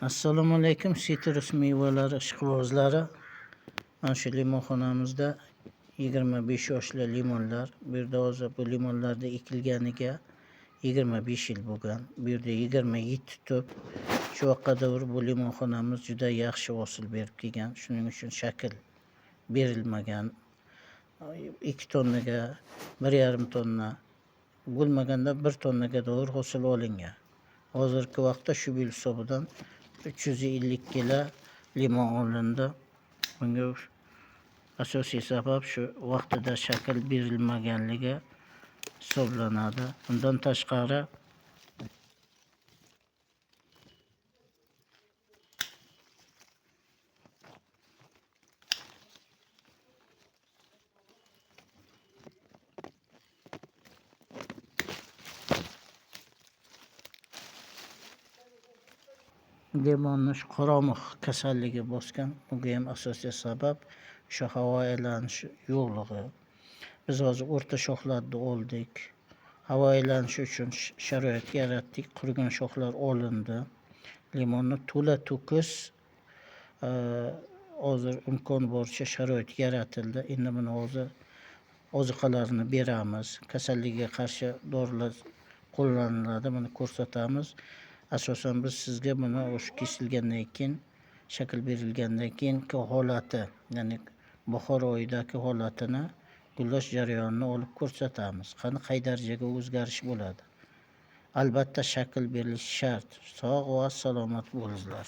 Assalomu alaykum sitrus mevalari ishqibozlari. Mana shu limonxonamizda 25 yoshli limonlar. Bu yerda hozir bu limonlarda ekilganiga 25 yil bo'lgan. Bu yerda 27 tup. Shu vaqtda bu limonxonamiz juda yaxshi hosil berib kelgan. Shuning uchun shakl berilmagan. 2 tonnaga 1,5 tonna bo'lmaganda 1 tonnaga doğru hosil olingan. Hozirgi vaqtda shu yil hisobidan 350 kilo limon olindi. Bunga asosiy sabab shu vaqtida shakl berilmaganligi hisoblanadi. Undan tashqari limonni shu qoramug' kasalligi bosgan. Bunga ham asosiy sabab shu havo aylanishi yo'qligi. Biz hozir o'rta shoxlarni oldik. Havo aylanishi uchun sharoit yaratdik. Qurigan shoxlar olindi. Limonni to'la to'kis hozir imkon boricha sharoit yaratildi. Endi buni hozir oziqalarini beramiz. Kasallikka qarshi dorilar qo'llaniladi. Buni ko'rsatamiz. Asosan biz sizga buni o'sha kesilgandan keyin, shakl berilgandan keyingi holati, ya'ni bahor oyidagi holatini, gullash jarayonini olib ko'rsatamiz. Qay darajaga o'zgarish bo'ladi. Albatta shakl berilishi shart. Sog' va salomat bo'linglar.